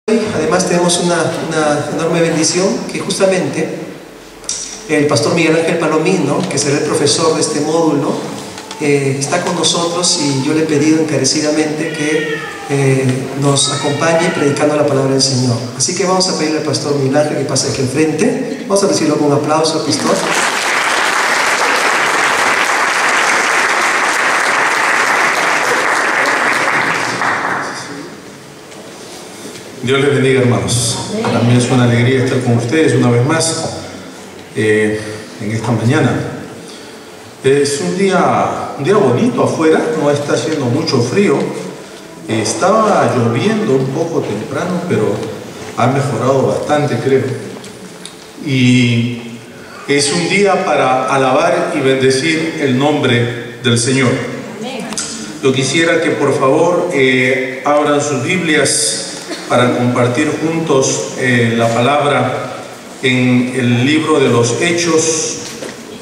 Además tenemos una enorme bendición que justamente el pastor Miguel Ángel Palomino, que será el profesor de este módulo, está con nosotros y yo le he pedido encarecidamente que nos acompañe predicando la palabra del Señor. Así que vamos a pedirle al pastor Miguel Ángel que pase aquí al frente. Vamos a recibirlo con un aplauso, pastor. Dios les bendiga, hermanos. Para mí es una alegría estar con ustedes una vez más en esta mañana. Es un día bonito afuera, no está haciendo mucho frío. Estaba lloviendo un poco temprano, pero ha mejorado bastante, creo. Y es un día para alabar y bendecir el nombre del Señor. Yo quisiera que por favor abran sus Biblias para compartir juntos la palabra en el libro de los Hechos,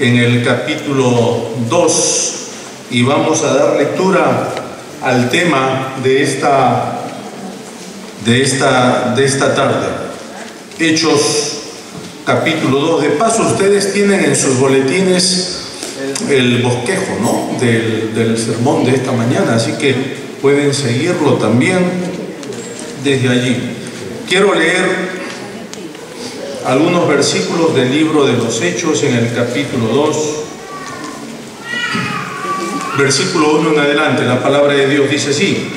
en el capítulo 2, y vamos a dar lectura al tema de esta tarde. Hechos capítulo 2. De paso, ustedes tienen en sus boletines el bosquejo, ¿no?, del sermón de esta mañana, así que pueden seguirlo también desde allí. Quiero leer algunos versículos del libro de los Hechos en el capítulo 2, versículo 1 en adelante. La palabra de Dios dice así: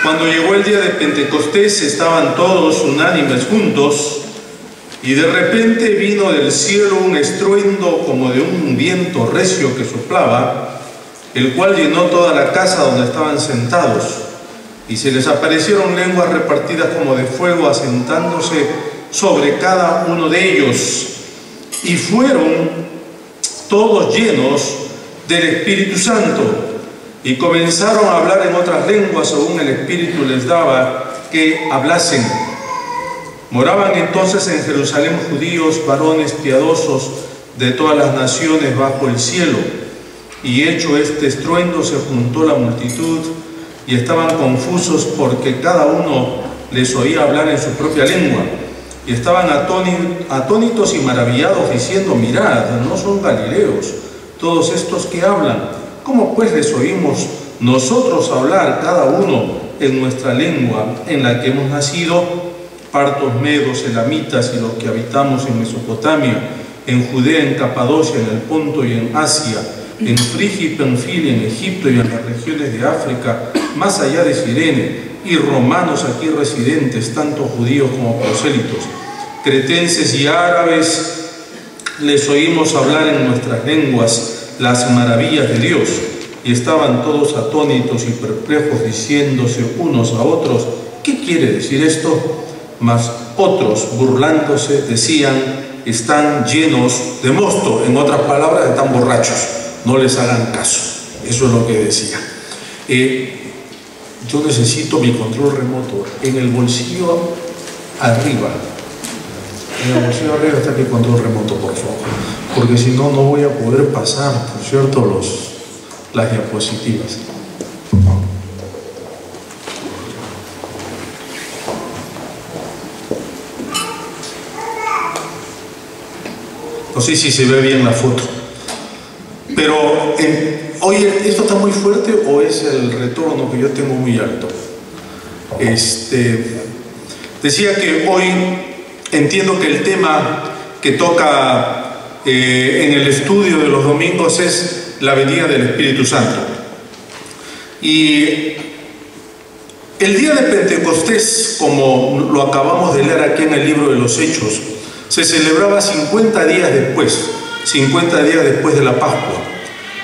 Cuando llegó el día de Pentecostés, estaban todos unánimes juntos, y de repente vino del cielo un estruendo como de un viento recio que soplaba, el cual llenó toda la casa donde estaban sentados. Y se les aparecieron lenguas repartidas como de fuego, asentándose sobre cada uno de ellos. Y fueron todos llenos del Espíritu Santo, y comenzaron a hablar en otras lenguas según el Espíritu les daba que hablasen. Moraban entonces en Jerusalén judíos, varones piadosos de todas las naciones bajo el cielo. Y hecho este estruendo, se juntó la multitud, y estaban confusos porque cada uno les oía hablar en su propia lengua. Y estaban atónitos y maravillados, diciendo: mirad, ¿no son galileos todos estos que hablan? ¿Cómo pues les oímos nosotros hablar cada uno en nuestra lengua en la que hemos nacido? Partos, medos, elamitas y los que habitamos en Mesopotamia, en Judea, en Capadocia, en el Ponto y en Asia, en Frigia y Panfilia, en Egipto y en las regiones de África, más allá de Cirene, y romanos aquí residentes, tanto judíos como prosélitos, cretenses y árabes, les oímos hablar en nuestras lenguas las maravillas de Dios. Y estaban todos atónitos y perplejos, diciéndose unos a otros: ¿qué quiere decir esto? Mas otros, burlándose, decían: están llenos de mosto. En otras palabras, están borrachos, no les hagan caso. Eso es lo que decía. Yo necesito mi control remoto. En el bolsillo arriba está mi control remoto, por favor, porque si no, no voy a poder pasar, por cierto, las diapositivas. No sé si se ve bien la foto, pero oye, ¿esto está muy fuerte o es el retorno que yo tengo muy alto? Decía que hoy entiendo que el tema que toca en el estudio de los domingos es la venida del Espíritu Santo. Y el día de Pentecostés, como lo acabamos de leer aquí en el libro de los Hechos, se celebraba 50 días después de la Pascua.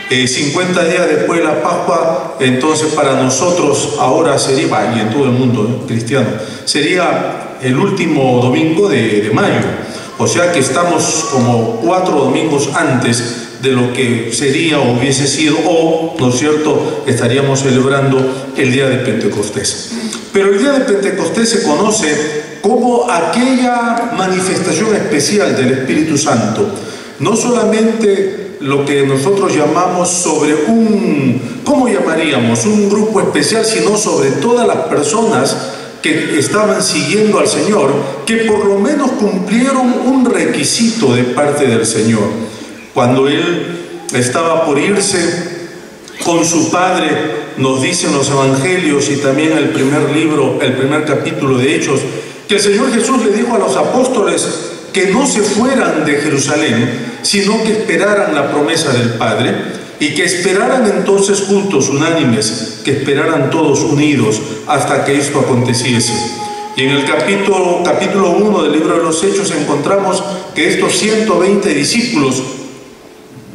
50 días después de la Pascua, entonces para nosotros ahora sería, y en todo el mundo cristiano, sería el último domingo de mayo. O sea que estamos como 4 domingos antes de lo que sería o hubiese sido, o, ¿no es cierto?, estaríamos celebrando el día de Pentecostés. Pero el día de Pentecostés se conoce como aquella manifestación especial del Espíritu Santo. No solamente lo que nosotros llamamos sobre ¿cómo llamaríamos? Un grupo especial, sino sobre todas las personas que estaban siguiendo al Señor, que por lo menos cumplieron un requisito de parte del Señor. Cuando Él estaba por irse con su Padre, nos dicen los Evangelios y también el primer capítulo de Hechos, que el Señor Jesús le dijo a los apóstoles que no se fueran de Jerusalén, sino que esperaran la promesa del Padre, y que esperaran entonces juntos, unánimes, que esperaran todos unidos hasta que esto aconteciese. Y en el capítulo 1 del libro de los Hechos encontramos que estos 120 discípulos,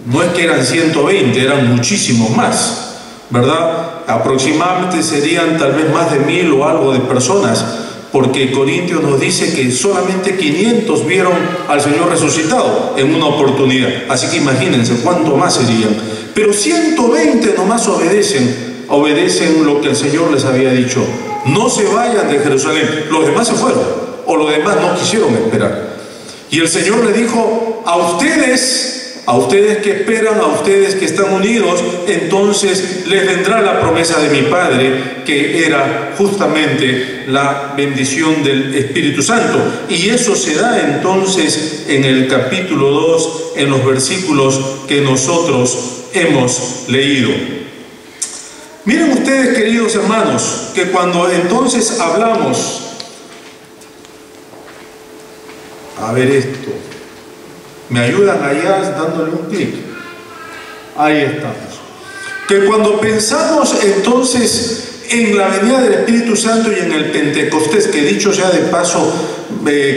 no es que eran 120, eran muchísimos más, ¿verdad? Aproximadamente serían tal vez más de 1000 o algo de personas, porque Corintios nos dice que solamente 500 vieron al Señor resucitado en una oportunidad. Así que imagínense cuánto más serían. Pero 120 nomás obedecen lo que el Señor les había dicho. No se vayan de Jerusalén. Los demás se fueron, o los demás no quisieron esperar. Y el Señor le dijo: a ustedes que esperan, a ustedes que están unidos, entonces les vendrá la promesa de mi Padre, que era justamente la bendición del Espíritu Santo. Y eso se da entonces en el capítulo 2, en los versículos que nosotros hemos leído. Miren ustedes, queridos hermanos, que cuando entonces hablamos, a ver esto, ¿me ayudan allá dándole un clic? Ahí estamos. Que cuando pensamos entonces en la venida del Espíritu Santo y en el Pentecostés, que dicho sea de paso,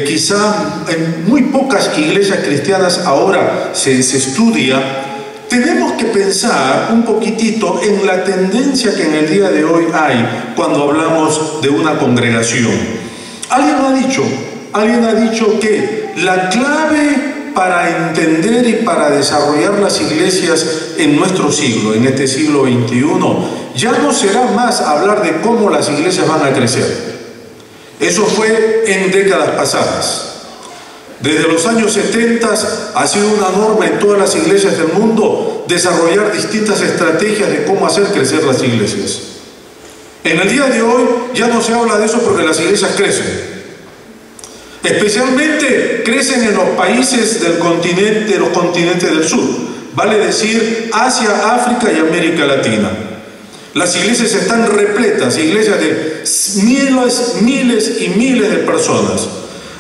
quizá en muy pocas iglesias cristianas ahora se estudia, tenemos que pensar un poquitito en la tendencia que en el día de hoy hay cuando hablamos de una congregación. Alguien ha dicho que la clave para entender y para desarrollar las iglesias en nuestro siglo, en este siglo XXI, ya no será más hablar de cómo las iglesias van a crecer. Eso fue en décadas pasadas. Desde los años 70 ha sido una norma en todas las iglesias del mundo desarrollar distintas estrategias de cómo hacer crecer las iglesias. En el día de hoy ya no se habla de eso porque las iglesias crecen. Especialmente crecen en los países de los continentes del sur, vale decir Asia, África y América Latina. Las iglesias están repletas, iglesias de miles y miles de personas.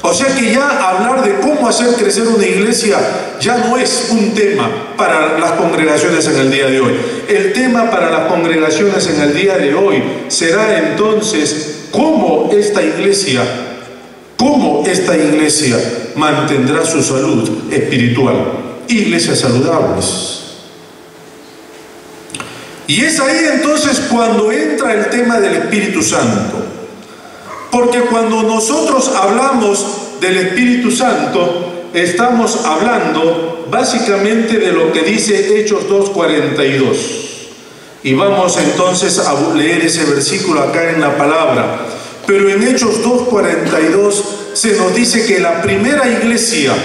O sea que ya hablar de cómo hacer crecer una iglesia ya no es un tema para las congregaciones en el día de hoy. El tema para las congregaciones en el día de hoy será entonces cómo esta iglesia mantendrá su salud espiritual. Iglesias saludables. Y es ahí entonces cuando entra el tema del Espíritu Santo. Porque cuando nosotros hablamos del Espíritu Santo, estamos hablando básicamente de lo que dice Hechos 2:42. Y vamos entonces a leer ese versículo acá en la palabra. Pero en Hechos 2:42 se nos dice que la primera iglesia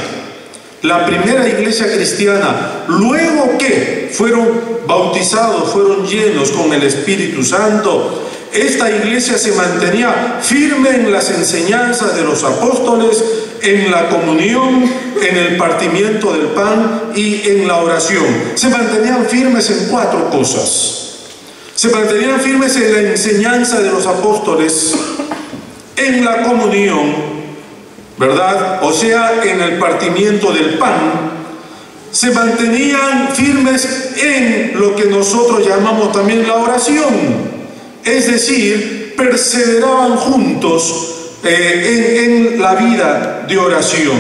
cristiana, luego que fueron bautizados, fueron llenos con el Espíritu Santo, esta iglesia se mantenía firme en las enseñanzas de los apóstoles, en la comunión, en el partimiento del pan y en la oración. Se mantenían firmes en 4 cosas. Se mantenían firmes en la enseñanza de los apóstoles, en la comunión, ¿verdad? O sea, en el partimiento del pan. Se mantenían firmes en lo que nosotros llamamos también la oración. Es decir, perseveraban juntos en la vida de oración.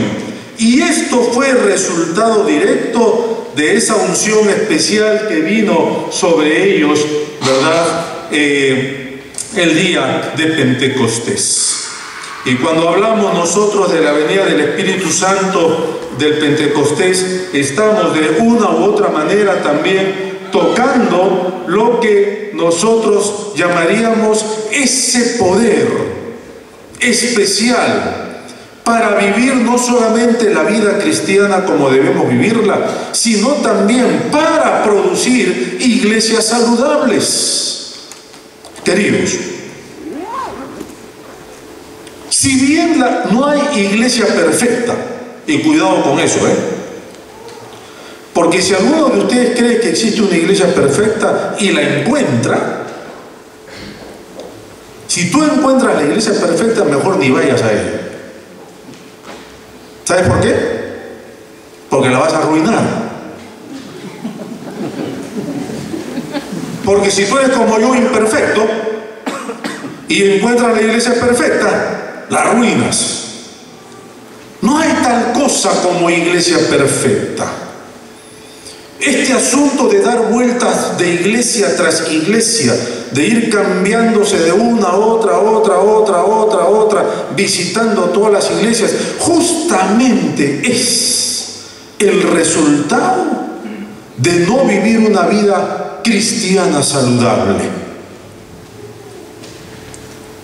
Y esto fue el resultado directo de esa unción especial que vino sobre ellos, ¿verdad? El día de Pentecostés. Y cuando hablamos nosotros de la venida del Espíritu Santo, del Pentecostés, estamos de una u otra manera también tocando lo que nosotros llamaríamos ese poder especial para vivir no solamente la vida cristiana como debemos vivirla, sino también para producir iglesias saludables. Queridos, Si bien no hay iglesia perfecta, y cuidado con eso, porque si alguno de ustedes cree que existe una iglesia perfecta y la encuentra, si tú encuentras la iglesia perfecta, mejor ni vayas a ella. ¿Sabes por qué? Porque la vas a arruinar. Porque si tú eres como yo, imperfecto, y encuentras la iglesia perfecta, la arruinas. No hay tal cosa como iglesia perfecta. Este asunto de dar vueltas de iglesia tras iglesia, de ir cambiándose de una a otra, visitando todas las iglesias, justamente es el resultado de no vivir una vida cristiana saludable.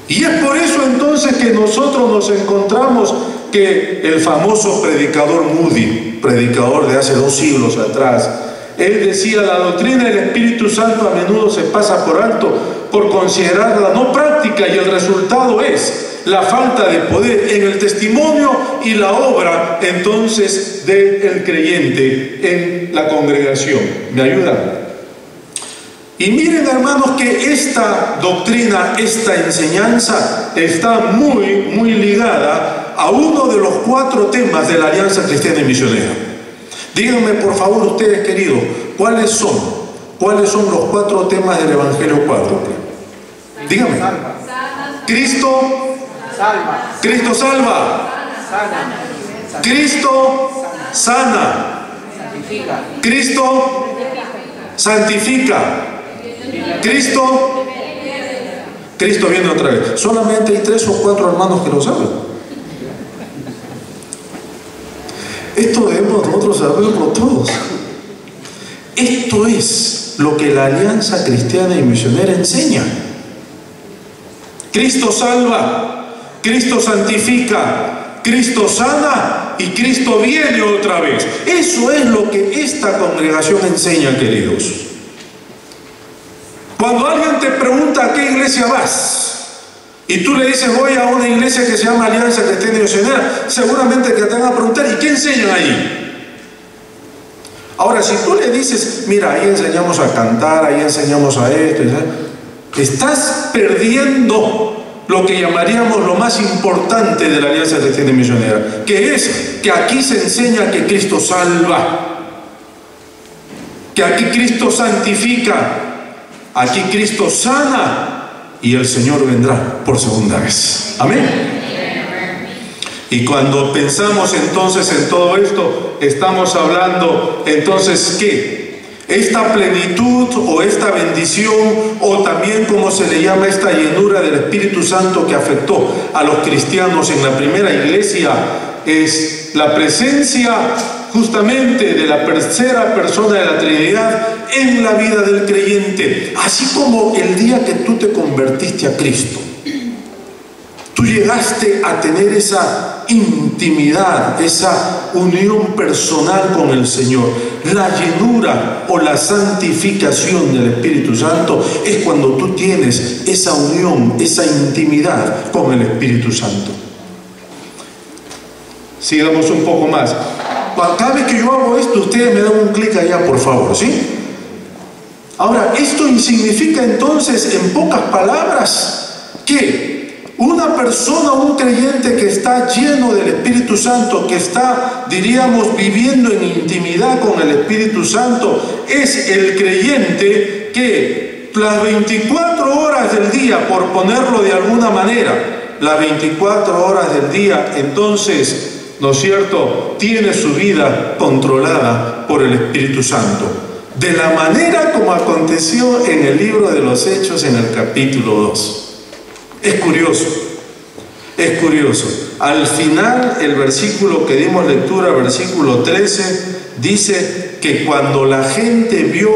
Y es por eso entonces que nosotros nos encontramos que el famoso predicador Moody, predicador de hace 2 siglos atrás, él decía: la doctrina del Espíritu Santo a menudo se pasa por alto por considerarla no práctica, y el resultado es la falta de poder en el testimonio y la obra entonces del creyente en la congregación. ¿Me ayudan? Y miren, hermanos, que esta doctrina, esta enseñanza está muy ligada a uno de los 4 temas de la Alianza Cristiana y Misionera. Díganme, por favor, ustedes queridos, ¿cuáles son los 4 temas del Evangelio cuádruple? Díganme. Cristo salva. Cristo salva. Cristo sana. Cristo santifica. Cristo viene otra vez. Solamente hay 3 o 4 hermanos que lo saben. Esto debemos nosotros saberlo todos. Esto es lo que la Alianza Cristiana y Misionera enseña. Cristo salva, Cristo santifica, Cristo sana y Cristo viene otra vez. Eso es lo que esta congregación enseña, queridos. Cuando alguien te pregunta a qué iglesia vas, y tú le dices: voy a una iglesia que se llama Alianza Cristiana y Misionera, seguramente que te van a preguntar: ¿y qué enseñan ahí? Ahora, si tú le dices: mira, ahí enseñamos a cantar, ahí enseñamos a esto, estás perdiendo lo que llamaríamos lo más importante de la Alianza Cristiana y Misionera, que es que aquí se enseña que Cristo salva, que aquí Cristo santifica, aquí Cristo sana, y el Señor vendrá por segunda vez. Amén. Y cuando pensamos entonces en todo esto, estamos hablando entonces que esta plenitud o esta bendición, o también como se le llama esta llenura del Espíritu Santo que afectó a los cristianos en la primera iglesia, es la presencia justamente de la tercera persona de la Trinidad en la vida del creyente. Así como el día que tú te convertiste a Cristo, tú llegaste a tener esa intimidad, esa unión personal con el Señor. La llenura o la santificación del Espíritu Santo es cuando tú tienes esa unión, esa intimidad con el Espíritu Santo. Sigamos un poco más. Cada vez que yo hago esto, ustedes me dan un clic allá, por favor, ¿sí? Ahora, esto significa entonces, en pocas palabras, que una persona, un creyente que está lleno del Espíritu Santo, que está, diríamos, viviendo en intimidad con el Espíritu Santo, es el creyente que las 24 horas del día, por ponerlo de alguna manera, las 24 horas del día, entonces, ¿no es cierto?, tiene su vida controlada por el Espíritu Santo, de la manera como aconteció en el libro de los Hechos en el capítulo 2. Es curioso, es curioso. Al final, el versículo que dimos lectura, versículo 13, dice que cuando la gente vio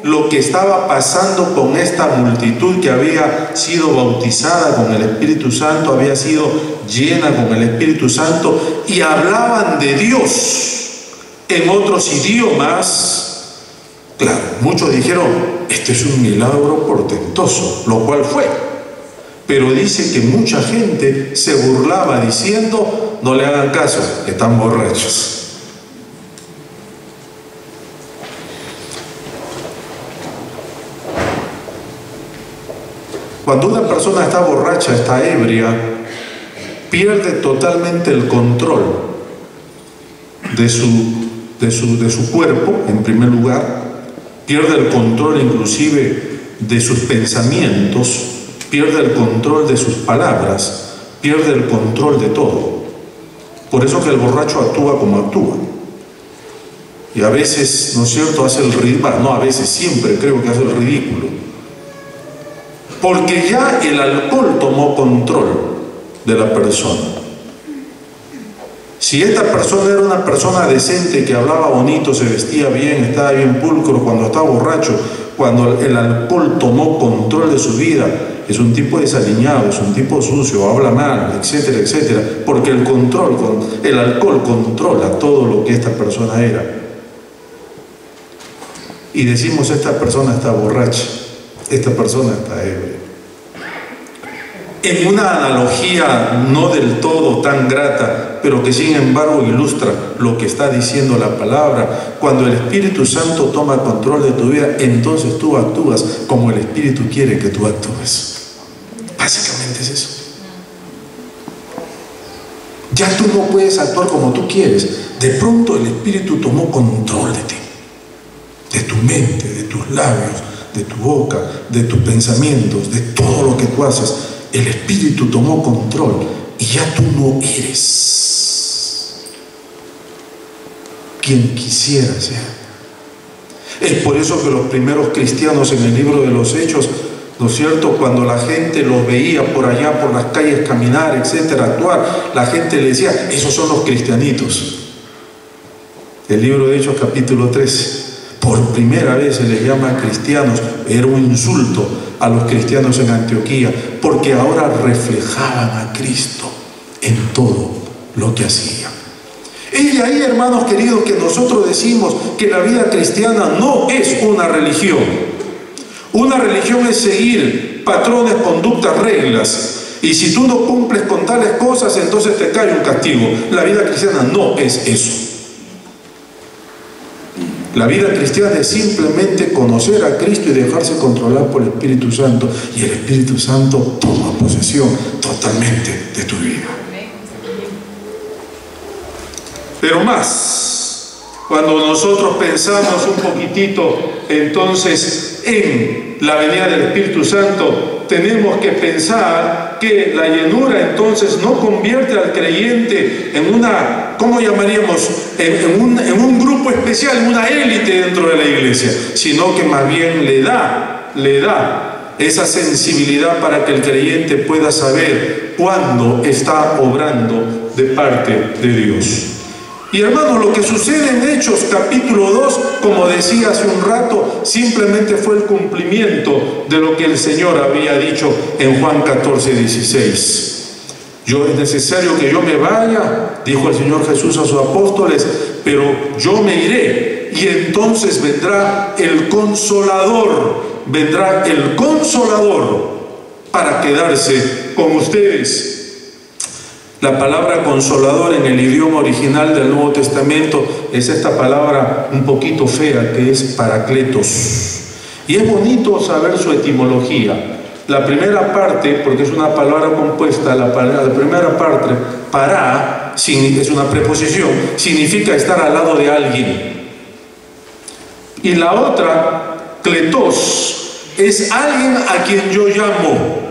lo que estaba pasando con esta multitud que había sido bautizada con el Espíritu Santo, había sido llena con el Espíritu Santo, y hablaban de Dios en otros idiomas, claro, muchos dijeron: este es un milagro portentoso, lo cual fue. Pero dice que mucha gente se burlaba diciendo: no le hagan caso, están borrachos. Cuando una persona está borracha, está ebria, pierde totalmente el control de su cuerpo, en primer lugar, pierde el control inclusive de sus pensamientos, pierde el control de sus palabras, pierde el control de todo. Por eso que el borracho actúa como actúa. Y a veces, ¿no es cierto?, hace el ridículo, no a veces, siempre creo que hace el ridículo. Porque ya el alcohol tomó control de la persona. Si esta persona era una persona decente, que hablaba bonito, se vestía bien, estaba bien pulcro, cuando estaba borracho, cuando el alcohol tomó control de su vida, es un tipo desaliñado, es un tipo sucio, habla mal, etcétera, etcétera, porque el alcohol controla todo lo que esta persona era. Y decimos: esta persona está borracha, esta persona está ebria. En una analogía no del todo tan grata, pero que sin embargo ilustra lo que está diciendo la palabra: cuando el Espíritu Santo toma control de tu vida, entonces tú actúas como el Espíritu quiere que tú actúes. Básicamente es eso. Ya tú no puedes actuar como tú quieres. De pronto el Espíritu tomó control de ti, de tu mente, de tus labios, de tu boca, de tus pensamientos, de todo lo que tú haces. El Espíritu tomó control y ya tú no eres quien quisiera ser. Es por eso que los primeros cristianos en el libro de los Hechos, ¿no es cierto?, cuando la gente los veía por allá, por las calles caminar, etcétera, actuar, la gente le decía: esos son los cristianitos. El libro de Hechos capítulo 13, por primera vez se les llama cristianos. Era un insulto a los cristianos en Antioquía, porque ahora reflejaban a Cristo en todo lo que hacían. Y ahí, hermanos queridos, que nosotros decimos que la vida cristiana no es una religión. Una religión es seguir patrones, conductas, reglas. Y si tú no cumples con tales cosas, entonces te cae un castigo. La vida cristiana no es eso. La vida cristiana es simplemente conocer a Cristo y dejarse controlar por el Espíritu Santo. Y el Espíritu Santo toma posesión totalmente de tu vida. Pero más, cuando nosotros pensamos un poquitito entonces en la venida del Espíritu Santo, tenemos que pensar que la llenura entonces no convierte al creyente en una, ¿cómo llamaríamos?, en un grupo especial, en una élite dentro de la iglesia, sino que más bien le da esa sensibilidad para que el creyente pueda saber cuándo está obrando de parte de Dios. Y hermanos, lo que sucede en Hechos capítulo 2, como decía hace un rato, simplemente fue el cumplimiento de lo que el Señor había dicho en Juan 14:16. Es necesario que yo me vaya, dijo el Señor Jesús a sus apóstoles, pero yo me iré y entonces vendrá el Consolador para quedarse con ustedes. La palabra consolador en el idioma original del Nuevo Testamento es esta palabra un poquito fea, que es paracletos. Y es bonito saber su etimología. La primera parte, porque es una palabra compuesta, la primera parte, para, es una preposición, significa estar al lado de alguien. Y la otra, kletos, es alguien a quien yo llamo.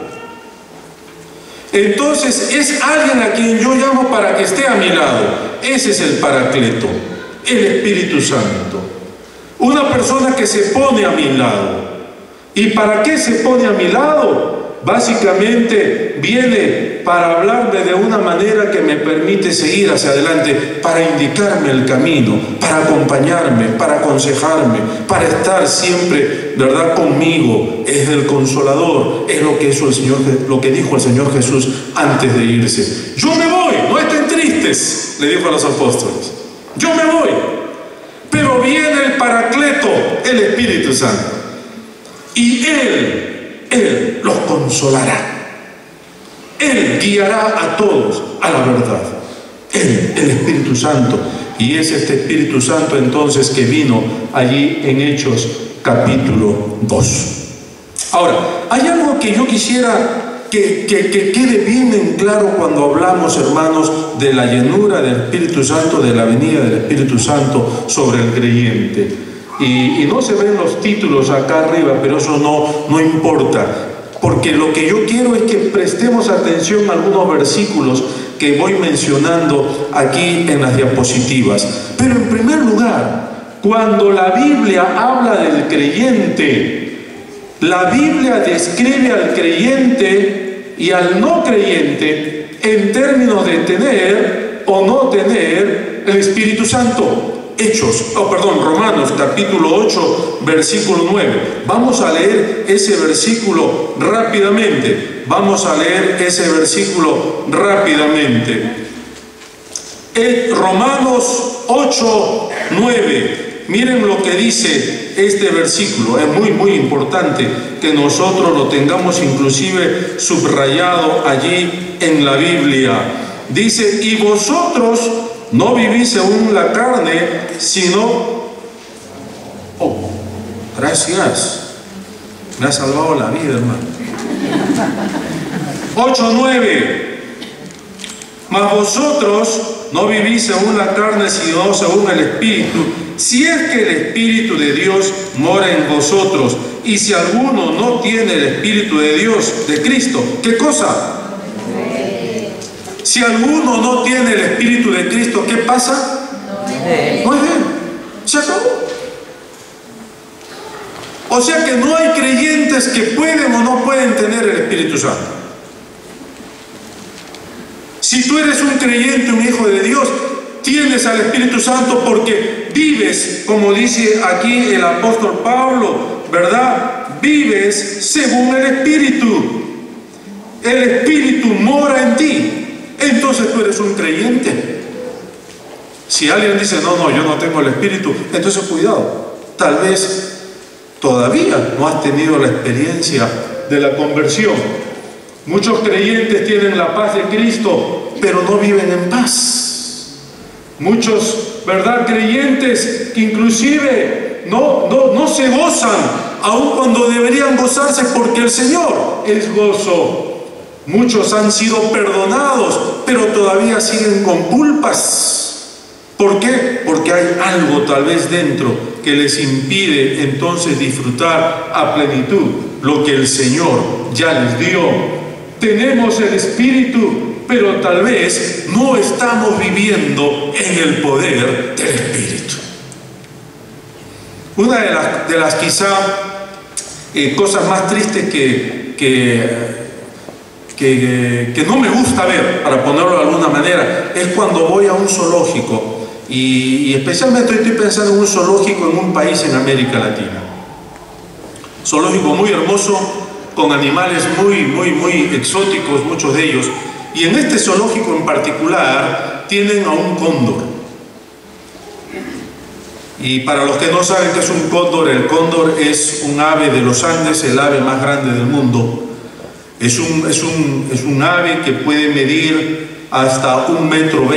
Entonces es alguien a quien yo llamo para que esté a mi lado. Ese es el Paracleto, el Espíritu Santo. Una persona que se pone a mi lado. ¿Y para qué se pone a mi lado? Básicamente viene para hablarme de una manera que me permite seguir hacia adelante, para indicarme el camino, para acompañarme, para aconsejarme, para estar siempre, ¿verdad?, conmigo. Es el Consolador, es lo que hizo el Señor, lo que dijo el Señor Jesús antes de irse. Yo me voy, no estén tristes, le dijo a los apóstoles. Yo me voy, pero viene el Paracleto, el Espíritu Santo, y Él los consolará. Él guiará a todos a la verdad. Él, el Espíritu Santo. Y es este Espíritu Santo entonces que vino allí en Hechos capítulo 2. Ahora, hay algo que yo quisiera que quede bien en claro cuando hablamos, hermanos, de la llenura del Espíritu Santo, de la venida del Espíritu Santo sobre el creyente. Y no se ven los títulos acá arriba, pero eso no importa, porque lo que yo quiero es que prestemos atención a algunos versículos que voy mencionando aquí en las diapositivas. Pero en primer lugar, cuando la Biblia habla del creyente, la Biblia describe al creyente y al no creyente en términos de tener o no tener el Espíritu Santo. Romanos capítulo 8, versículo 9. Vamos a leer ese versículo rápidamente. Romanos 8, 9. Miren lo que dice este versículo. Es muy importante que nosotros lo tengamos inclusive subrayado allí en la Biblia. Dice: y vosotros no vivís según la carne, sino... Oh, gracias. Me ha salvado la vida, hermano. 8:9. Mas vosotros no vivís según la carne, sino según el Espíritu, si es que el Espíritu de Dios mora en vosotros. Y si alguno no tiene el Espíritu de Dios, de Cristo, ¿qué cosa? Si alguno no tiene el Espíritu de Cristo, ¿qué pasa? No es de él. Se acabó. O sea que no hay creyentes que pueden o no pueden tener el Espíritu Santo. Si tú eres un creyente, un hijo de Dios, tienes al Espíritu Santo porque vives, como dice aquí el apóstol Pablo, ¿verdad? Vives según el Espíritu. El Espíritu mora en ti. Entonces tú eres un creyente. Si alguien dice, no, yo no tengo el Espíritu, entonces cuidado. Tal vez todavía no has tenido la experiencia de la conversión. Muchos creyentes tienen la paz de Cristo, pero no viven en paz. Muchos, ¿verdad?, creyentes que inclusive no se gozan, aun cuando deberían gozarse, porque el Señor es gozo. Muchos han sido perdonados, pero todavía siguen con culpas. ¿Por qué? Porque hay algo tal vez dentro que les impide entonces disfrutar a plenitud lo que el Señor ya les dio. Tenemos el Espíritu, pero tal vez no estamos viviendo en el poder del Espíritu. Una de las quizá cosas más tristes que no me gusta ver, para ponerlo de alguna manera, es cuando voy a un zoológico, y especialmente estoy pensando en un zoológico en un país en América Latina. Zoológico muy hermoso, con animales muy exóticos, muchos de ellos, y en este zoológico en particular tienen a un cóndor. Y para los que no saben qué es un cóndor, el cóndor es un ave de los Andes, el ave más grande del mundo. Es un ave que puede medir hasta 1,20 metros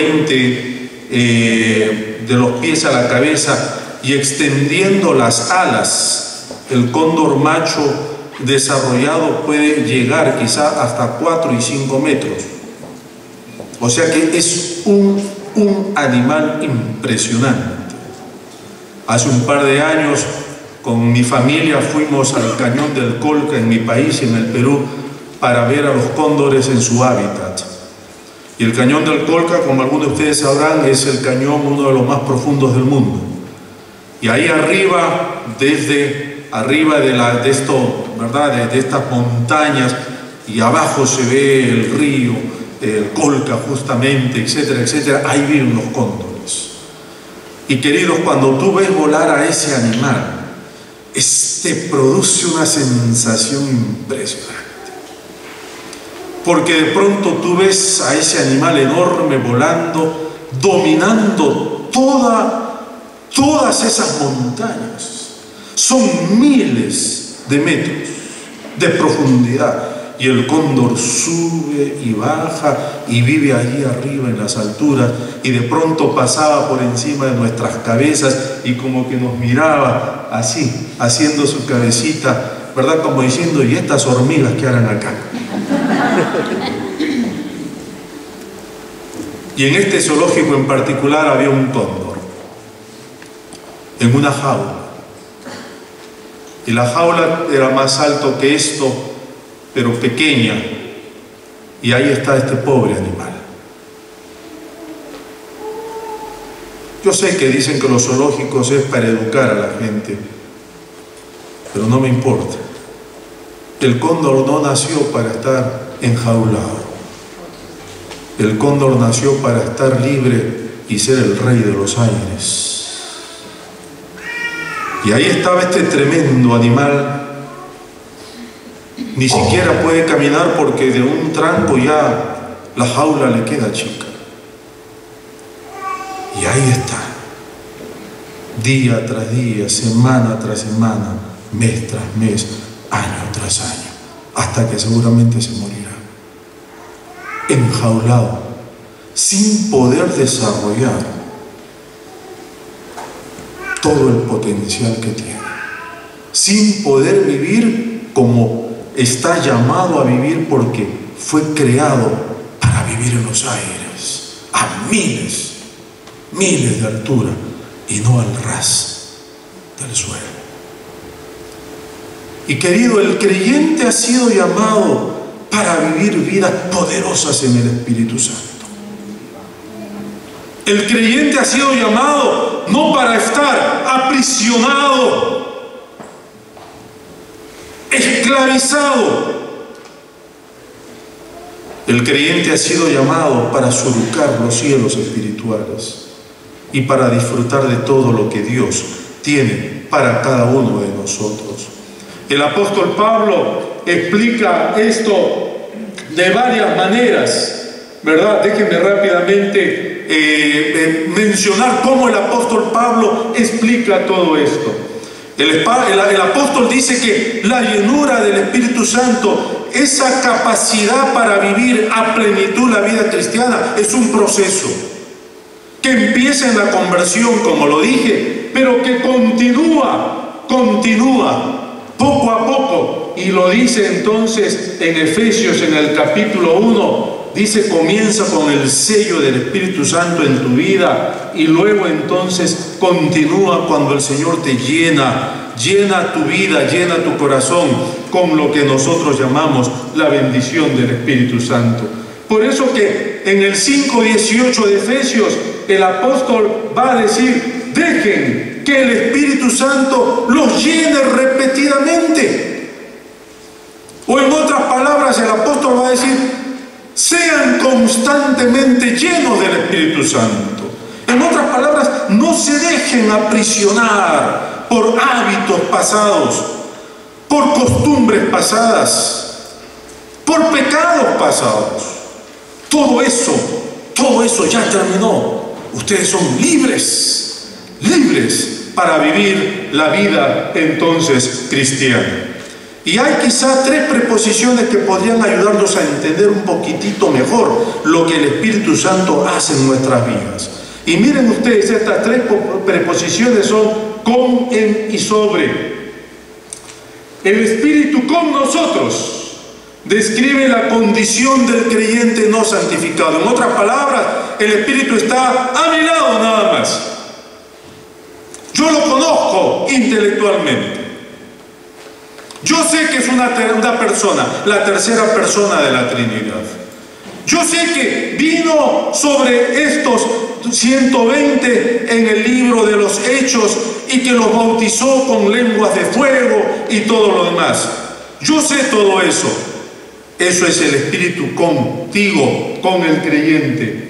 de los pies a la cabeza, y extendiendo las alas, el cóndor macho desarrollado puede llegar quizá hasta 4 y 5 metros. O sea que es un animal impresionante. Hace un par de años con mi familia fuimos al Cañón del Colca en mi país, en el Perú, para ver a los cóndores en su hábitat. Y el Cañón del Colca, como algunos de ustedes sabrán, es el cañón, uno de los más profundos del mundo. Y ahí arriba, desde arriba de estas montañas, y abajo se ve el río, el Colca justamente, etcétera, etcétera, ahí viven los cóndores. Y queridos, cuando tú ves volar a ese animal, te produce una sensación impresionante. Porque de pronto tú ves a ese animal enorme volando, dominando todas esas montañas. Son miles de metros de profundidad. y el cóndor sube y baja y vive allí arriba en las alturas, y de pronto pasaba por encima de nuestras cabezas y como que nos miraba así, haciendo su cabecita, ¿verdad? Como diciendo, ¿y estas hormigas qué harán acá? Y en este zoológico en particular había un cóndor en una jaula, y la jaula era más alto que esto, pero pequeña, y ahí está este pobre animal. Yo sé que dicen que los zoológicos es para educar a la gente, pero no me importa. El cóndor no nació para estar enjaulado. El cóndor nació para estar libre y ser el rey de los aires. Y ahí estaba este tremendo animal. Ni siquiera puede caminar porque de un tranco ya la jaula le queda chica. Y ahí está, día tras día, semana tras semana, mes tras mes, año tras año, hasta que seguramente se morirá. Enjaulado, sin poder desarrollar todo el potencial que tiene, sin poder vivir como está llamado a vivir, porque fue creado para vivir en los aires, a miles de altura, y no al ras del suelo. Y querido, el creyente ha sido llamado para vivir vidas poderosas en el Espíritu Santo. El creyente ha sido llamado no para estar aprisionado, esclavizado. El creyente ha sido llamado para surcar los cielos espirituales y para disfrutar de todo lo que Dios tiene para cada uno de nosotros. El apóstol Pablo explica esto de varias maneras, ¿verdad? Déjenme rápidamente mencionar cómo el apóstol Pablo explica todo esto. El apóstol dice que la llenura del Espíritu Santo, esa capacidad para vivir a plenitud la vida cristiana, es un proceso que empieza en la conversión, como lo dije, pero que continúa poco a poco. Y lo dice entonces en Efesios, en el capítulo 1, dice, comienza con el sello del Espíritu Santo en tu vida, y luego entonces continúa cuando el Señor te llena tu vida, llena tu corazón con lo que nosotros llamamos la bendición del Espíritu Santo. Por eso que en el 5:18 de Efesios el apóstol va a decir, dejen que el Espíritu Santo los llene repetidamente. O en otras palabras, el apóstol va a decir, sean constantemente llenos del Espíritu Santo. En otras palabras, no se dejen aprisionar por hábitos pasados, por costumbres pasadas, por pecados pasados. Todo eso ya terminó. Ustedes son libres para vivir la vida entonces cristiana. Y hay quizá 3 preposiciones que podrían ayudarnos a entender un poquitito mejor lo que el Espíritu Santo hace en nuestras vidas. Y miren ustedes, estas 3 preposiciones son con, en y sobre. El Espíritu con nosotros describe la condición del creyente no santificado. En otras palabras, el Espíritu está a mi lado nada más. Yo lo conozco intelectualmente. Yo sé que es una persona, la tercera persona de la Trinidad. Yo sé que vino sobre estos 120 en el libro de los Hechos y que los bautizó con lenguas de fuego y todo lo demás. Yo sé todo eso. Eso es el Espíritu contigo, con el creyente.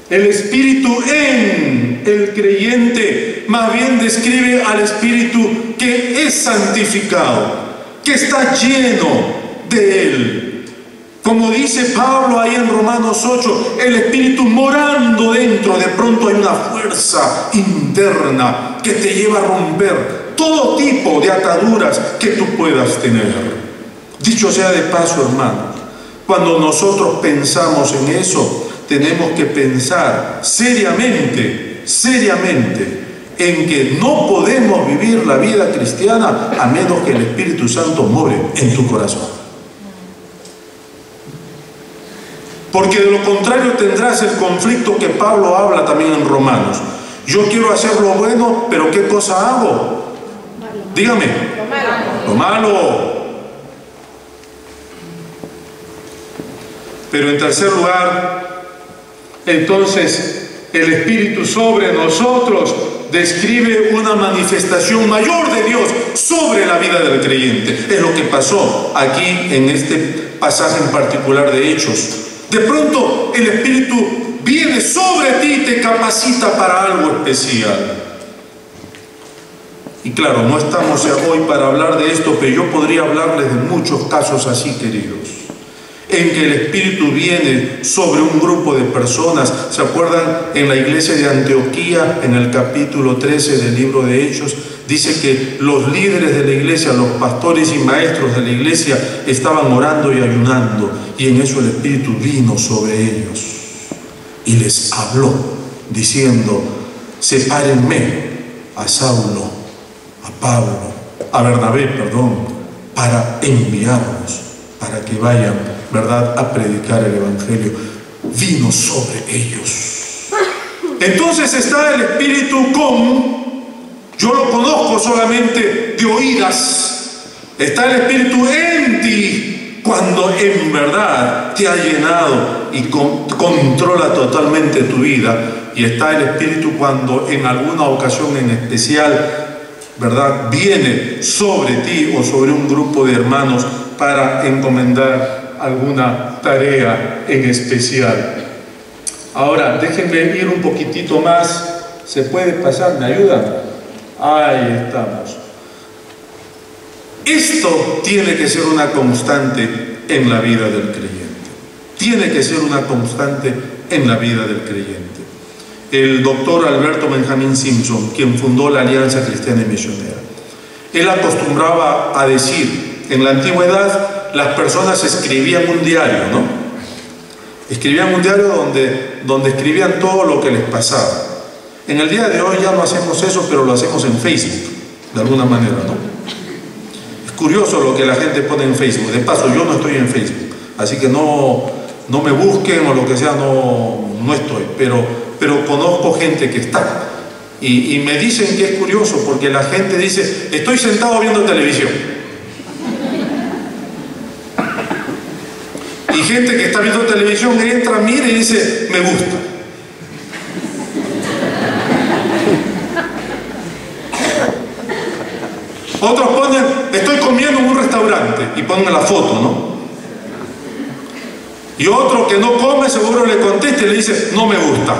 El Espíritu en el creyente más bien describe al Espíritu que es santificado, que está lleno de Él. Como dice Pablo ahí en Romanos 8, el Espíritu morando dentro, de pronto hay una fuerza interna que te lleva a romper todo tipo de ataduras que tú puedas tener. Dicho sea de paso, hermanos, Cuando nosotros pensamos en eso, tenemos que pensar seriamente en que no podemos vivir la vida cristiana a menos que el Espíritu Santo more en tu corazón. Porque de lo contrario tendrás el conflicto que Pablo habla también en Romanos. Yo quiero hacer lo bueno, pero ¿qué cosa hago? Dígame. Lo malo. Pero en tercer lugar, entonces el Espíritu sobre nosotros describe una manifestación mayor de Dios sobre la vida del creyente. Es lo que pasó aquí en este pasaje en particular de Hechos. De pronto el Espíritu viene sobre ti y te capacita para algo especial. Y claro, no estamos hoy para hablar de esto, pero yo podría hablarles de muchos casos así, queridos, en que el Espíritu viene sobre un grupo de personas. ¿Se acuerdan? En la iglesia de Antioquía, en el capítulo 13 del libro de Hechos, dice que los líderes de la iglesia, los pastores y maestros de la iglesia estaban orando y ayunando, y en eso el Espíritu vino sobre ellos y les habló diciendo: sepárenme a Saulo, a Pablo, a Bernabé, para enviarlos, para que vayan, ¿verdad?, a predicar el Evangelio. Vino sobre ellos. Entonces está el Espíritu yo lo conozco solamente de oídas. Está el Espíritu en ti cuando en verdad te ha llenado y controla totalmente tu vida. Y está el Espíritu cuando en alguna ocasión en especial, ¿verdad?, viene sobre ti o sobre un grupo de hermanos para encomendar alguna tarea en especial. Ahora, déjenme ir un poquitito más. ¿Se puede pasar? ¿Me ayudan? Ahí estamos. Esto tiene que ser una constante en la vida del creyente. Tiene que ser una constante en la vida del creyente. El doctor Alberto Benjamin Simpson, quien fundó la Alianza Cristiana y Misionera, él acostumbraba a decir, en la antigüedad las personas escribían un diario, ¿no? Escribían un diario donde escribían todo lo que les pasaba. En el día de hoy ya no hacemos eso, pero lo hacemos en Facebook, de alguna manera, ¿no? Es curioso lo que la gente pone en Facebook. De paso, yo no estoy en Facebook, así que no me busquen o lo que sea, no estoy, pero conozco gente que está. Y me dicen que es curioso porque la gente dice: estoy sentado viendo televisión. Y gente que está viendo televisión entra, mira y dice: me gusta. Otros ponen: estoy comiendo en un restaurante, y ponen la foto, ¿no? Y otro que no come seguro le contesta y le dice: no me gusta.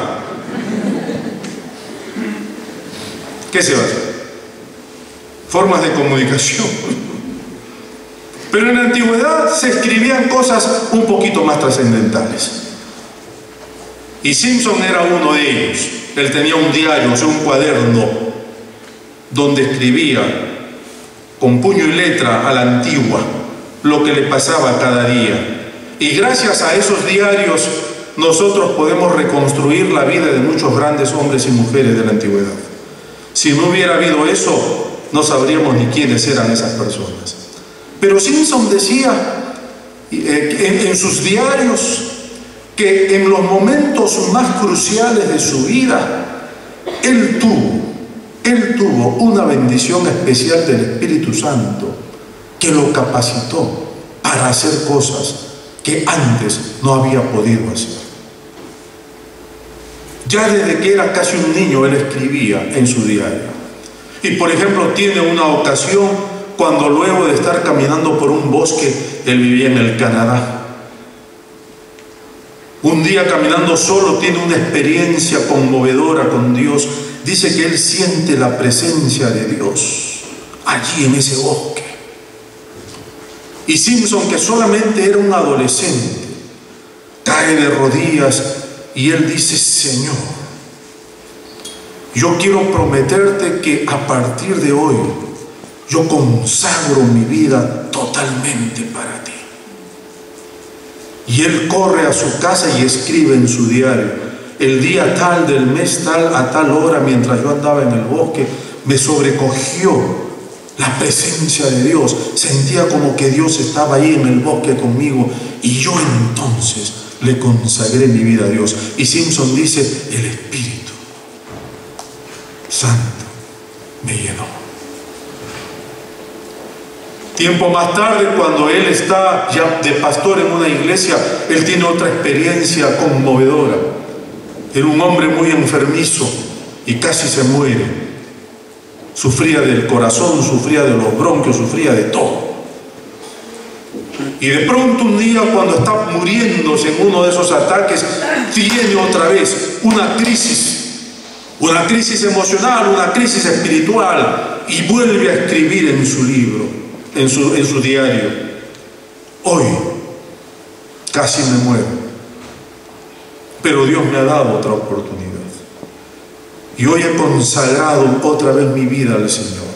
¿Qué se va a hacer? Formas de comunicación. Pero en la antigüedad se escribían cosas un poquito más trascendentales. Y Simpson era uno de ellos. Él tenía un diario, o sea, un cuaderno, donde escribía con puño y letra a la antigua lo que le pasaba cada día. Y gracias a esos diarios nosotros podemos reconstruir la vida de muchos grandes hombres y mujeres de la antigüedad. Si no hubiera habido eso, no sabríamos ni quiénes eran esas personas. Pero Simpson decía en sus diarios que en los momentos más cruciales de su vida, él tuvo una bendición especial del Espíritu Santo que lo capacitó para hacer cosas que antes no había podido hacer. Ya desde que era casi un niño él escribía en su diario. Y por ejemplo tiene una ocasión cuando luego de estar caminando por un bosque, él vivía en el Canadá. Un día caminando solo tiene una experiencia conmovedora con Dios. Dice que él siente la presencia de Dios allí en ese bosque. Y Simpson, que solamente era un adolescente, cae de rodillas y él dice: Señor, yo quiero prometerte que a partir de hoy yo consagro mi vida totalmente para ti. Y él corre a su casa y escribe en su diario: el día tal del mes tal a tal hora, mientras yo andaba en el bosque, me sobrecogió la presencia de Dios. Sentía como que Dios estaba ahí en el bosque conmigo, y yo entonces le consagré mi vida a Dios. Y Simpson dice: el Espíritu Santo me llenó. Tiempo más tarde, cuando él está ya de pastor en una iglesia, él tiene otra experiencia conmovedora. Era un hombre muy enfermizo y casi se muere. Sufría del corazón, sufría de los bronquios, sufría de todo. Y de pronto un día, cuando está muriéndose en uno de esos ataques, tiene otra vez una crisis emocional, una crisis espiritual, y vuelve a escribir en su libro, en su diario: hoy casi me muero, pero Dios me ha dado otra oportunidad, y hoy he consagrado otra vez mi vida al Señor.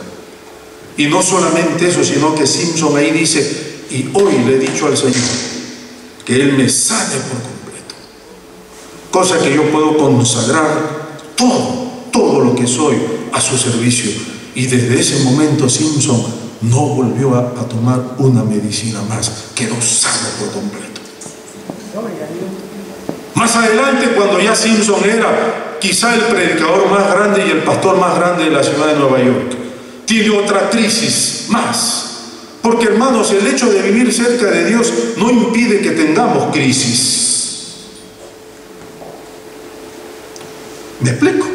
Y no solamente eso, sino que Simpson ahí dice: y hoy le he dicho al Señor que Él me sane por completo, cosa que yo puedo consagrar todo lo que soy a su servicio. Y desde ese momento Simpson no volvió a tomar una medicina más, quedó sano por completo. Más adelante, cuando ya Simpson era quizá el predicador más grande y el pastor más grande de la ciudad de Nueva York, tiene otra crisis más. Porque, hermanos, el hecho de vivir cerca de Dios no impide que tengamos crisis. ¿Me explico?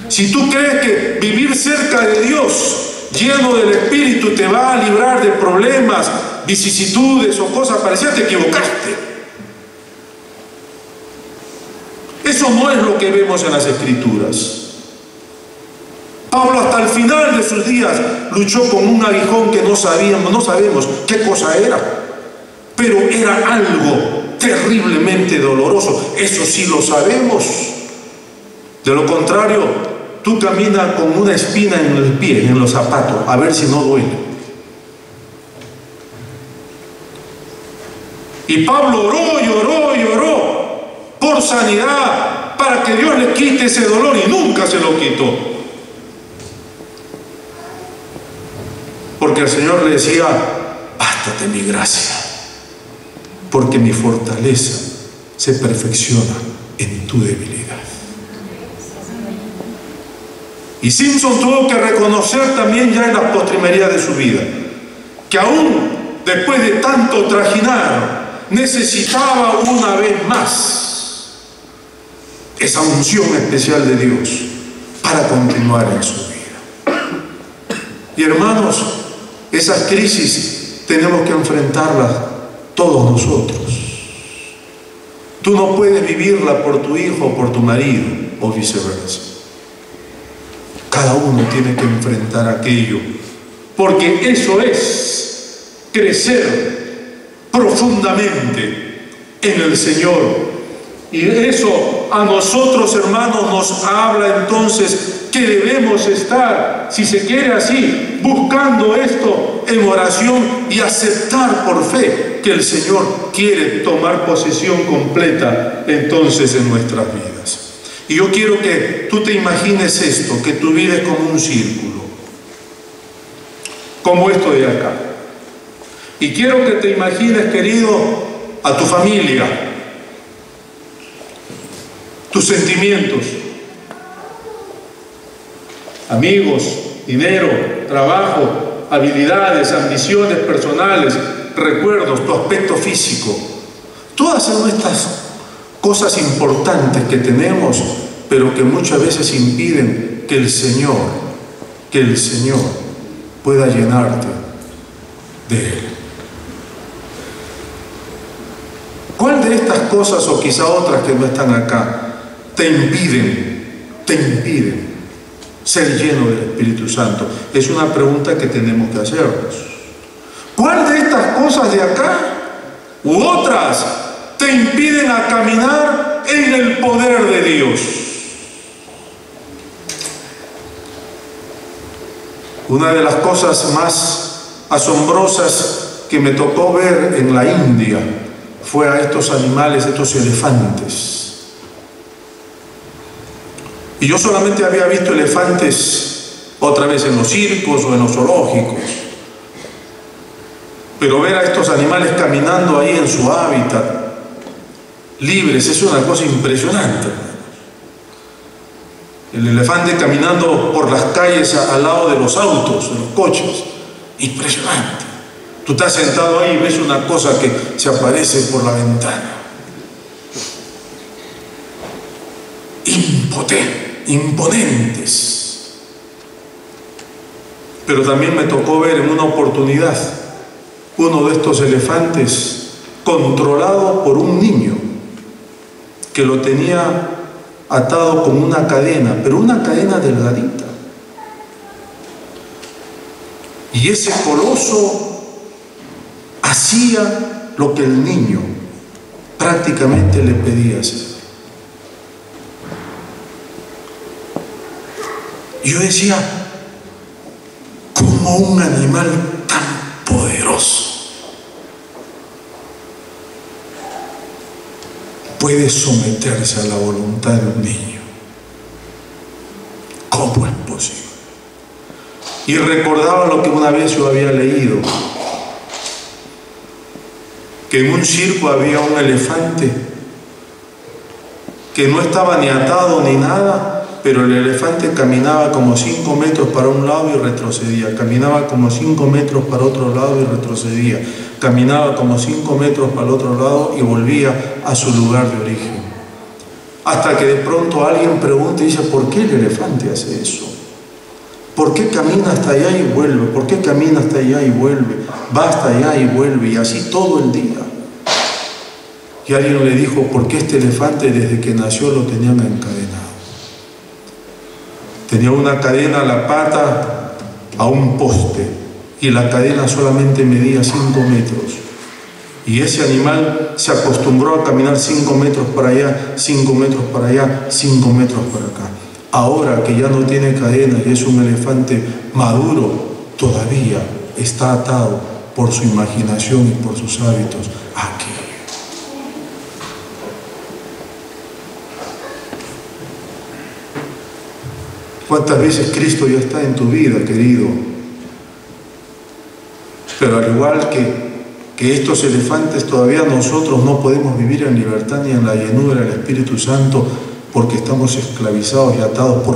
Si tú crees que vivir cerca de Dios, lleno del Espíritu, te va a librar de problemas, vicisitudes o cosas parecidas, te equivocaste. Eso no es lo que vemos en las Escrituras. Pablo hasta el final de sus días luchó con un aguijón que no sabemos qué cosa era, pero era algo terriblemente doloroso. Eso sí lo sabemos. De lo contrario, tú caminas con una espina en el pie, en los zapatos, a ver si no duele. Y Pablo oró por sanidad, para que Dios le quite ese dolor, y nunca se lo quitó. Porque el Señor le decía: bástate mi gracia, porque mi fortaleza se perfecciona en tu debilidad. Y Simpson tuvo que reconocer también ya en la postrimería de su vida que aún después de tanto trajinar necesitaba una vez más esa unción especial de Dios para continuar en su vida. Y hermanos, esas crisis tenemos que enfrentarlas todos nosotros. Tú no puedes vivirla por tu hijo o por tu marido, o viceversa. Cada uno tiene que enfrentar aquello, porque eso es crecer profundamente en el Señor. Y eso a nosotros, hermanos, nos habla entonces que debemos estar, si se quiere así, buscando esto en oración y aceptar por fe que el Señor quiere tomar posesión completa entonces en nuestras vidas. Y yo quiero que tú te imagines esto, que tu vida es como un círculo, como esto de acá. Y quiero que te imagines, querido, a tu familia, tus sentimientos, amigos, dinero, trabajo, habilidades, ambiciones personales, recuerdos, tu aspecto físico. Todas son estas cosas importantes que tenemos, pero que muchas veces impiden que el Señor pueda llenarte de Él. ¿Cuál de estas cosas, o quizá otras que no están acá, te impiden ser lleno del Espíritu Santo? Es una pregunta que tenemos que hacernos. ¿Cuál de estas cosas de acá u otras te impiden a caminar en el poder de Dios? Una de las cosas más asombrosas que me tocó ver en la India fue a estos animales, estos elefantes. Y yo solamente había visto elefantes otra vez en los circos o en los zoológicos. Pero ver a estos animales caminando ahí en su hábitat, libres, es una cosa impresionante. El elefante caminando por las calles al lado de los autos, de los coches, impresionante. Tú estás sentado ahí y ves una cosa que se aparece por la ventana. Imponentes. Pero también me tocó ver en una oportunidad uno de estos elefantes controlado por un niño que lo tenía atado con una cadena, pero una cadena delgadita. Y ese coloso hacía lo que el niño prácticamente le pedía hacer. Yo decía, ¿cómo un animal tan poderoso puede someterse a la voluntad de un niño? ¿Cómo es posible? Y recordaba lo que una vez yo había leído, que en un circo había un elefante que no estaba ni atado ni nada, pero el elefante caminaba como 5 metros para un lado y retrocedía, caminaba como 5 metros para otro lado y retrocedía, caminaba como 5 metros para el otro lado y volvía a su lugar de origen. Hasta que de pronto alguien pregunta y dice, ¿por qué el elefante hace eso? ¿Por qué camina hasta allá y vuelve? ¿Por qué camina hasta allá y vuelve? Va hasta allá y vuelve, y así todo el día. Y alguien le dijo, ¿por qué este elefante desde que nació lo tenían encadenado? Tenía una cadena a la pata a un poste, y la cadena solamente medía 5 metros. Y ese animal se acostumbró a caminar 5 metros para allá, 5 metros para allá, 5 metros para acá. Ahora que ya no tiene cadena y es un elefante maduro, todavía está atado por su imaginación y por sus hábitos aquí. ¿Cuántas veces Cristo ya está en tu vida, querido? Pero al igual que estos elefantes, todavía nosotros no podemos vivir en libertad ni en la llenura del Espíritu Santo, porque estamos esclavizados y atados por